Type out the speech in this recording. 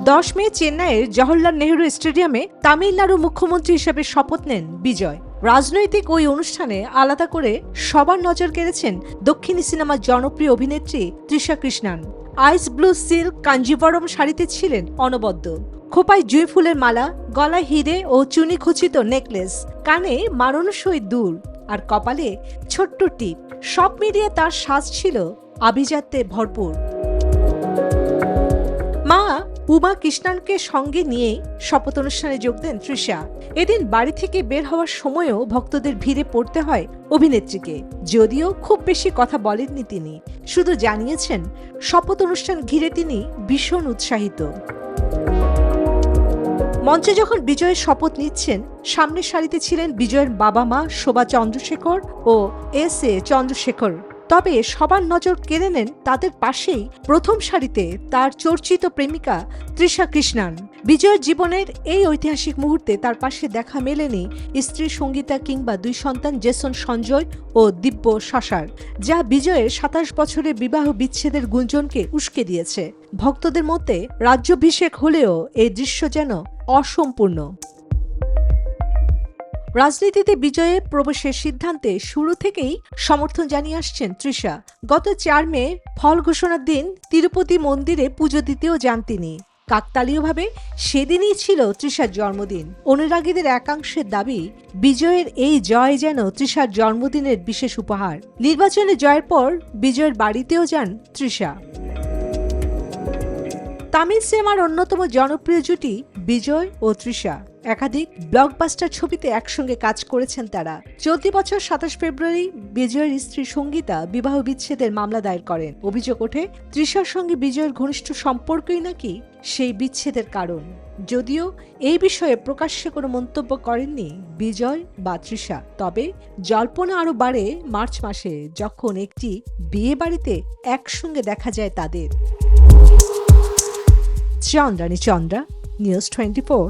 10 মে চেন্নাইয়ের জওহরলাল নেহরু স্টেডিয়ামে তামিলনাড়ু মুখ্যমন্ত্রী হিসেবে শপথ নেন বিজয়। রাজনৈতিক ওই অনুষ্ঠানে আলাদা করে সবার নজর কেড়েছেন দক্ষিণী সিনেমার জনপ্রিয় অভিনেত্রী তৃষা কৃষ্ণান। আইস ব্লু সিল্ক কাঞ্জিবরম শাড়িতে ছিলেন অনবদ্য। খোপায় জুঁই ফুলের মালা, গলায় হিরে ও চুনি খচিত নেকলেস, কানে মারণসই দুল আর কপালে ছোট্ট টিপ, সব মিলিয়ে তার সাজ ছিল আভিজাত্যে ভরপুর। মা উমা কৃষ্ণানকে সঙ্গে নিয়ে শপথ অনুষ্ঠানে যোগ দেন তৃষা। এদিন বাড়ি থেকে বের হওয়ার সময়ও ভক্তদের ভিড়ে পড়তে হয় অভিনেত্রীকে। যদিও খুব বেশি কথা বলেননি তিনি, শুধু জানিয়েছেন শপথ অনুষ্ঠান ঘিরে তিনি ভীষণ উৎসাহিত। মঞ্চে যখন বিজয়ের শপথ নিচ্ছেন, সামনের সারিতে ছিলেন বিজয়ের বাবা মা শোভা চন্দ্রশেখর ও এস.এ. চন্দ্রশেখর। তবে সবার নজর কেড়ে নেন তাদের পাশেই প্রথম সারিতে তার চর্চিত প্রেমিকা তৃষা কৃষ্ণান। বিজয়ের জীবনের এই ঐতিহাসিক মুহূর্তে তার পাশে দেখা মেলেনি স্ত্রী সঙ্গীতা কিংবা 2 সন্তান জেসন সঞ্জয় ও দিব্য শশার, যা বিজয়ের 27 বছরের বিবাহ বিচ্ছেদের গুঞ্জনকে উস্কে দিয়েছে। ভক্তদের মধ্যে রাজ্যাভিষেক হলেও এই দৃশ্য যেন অসম্পূর্ণ। রাজনীতিতে বিজয়ের প্রবেশের সিদ্ধান্তে শুরু থেকেই সমর্থন জানিয়ে আসছেন তৃষা। গত 4 মে ফল ঘোষণার দিন তিরুপতি মন্দিরে পুজো দিতেও যান তিনি। কাকতালীয়ভাবে সেদিনই ছিল তৃষার জন্মদিন। অনুরাগীদের একাংশের দাবি, বিজয়ের এই জয় যেন তৃষার জন্মদিনের বিশেষ উপহার। নির্বাচনে জয়ের পর বিজয়ের বাড়িতেও যান তৃষা। তামিল সিনেমার অন্যতম জনপ্রিয় জুটি বিজয় ও তৃষা। একাধিক ব্লকবাস্টার ছবিতে একসঙ্গে কাজ করেছেন তারা। চলতি বছর 27 ফেব্রুয়ারি বিজয়ের স্ত্রী সঙ্গীতা বিবাহ বিচ্ছেদের মামলা দায়ের করেন। অভিযোগ ওঠে, তৃষার সঙ্গে বিজয়ের ঘনিষ্ঠ সম্পর্কই নাকি সেই বিচ্ছেদের কারণ। যদিও এই বিষয়ে প্রকাশ্যে কোনো মন্তব্য করেননি বিজয় বা তৃষা। তবে জল্পনা আরও বাড়ে মার্চ মাসে, যখন একটি বিয়ে বাড়িতে একসঙ্গে দেখা যায় তাদের। চন্দ্রানী চন্দ্রা, নিউজ 24।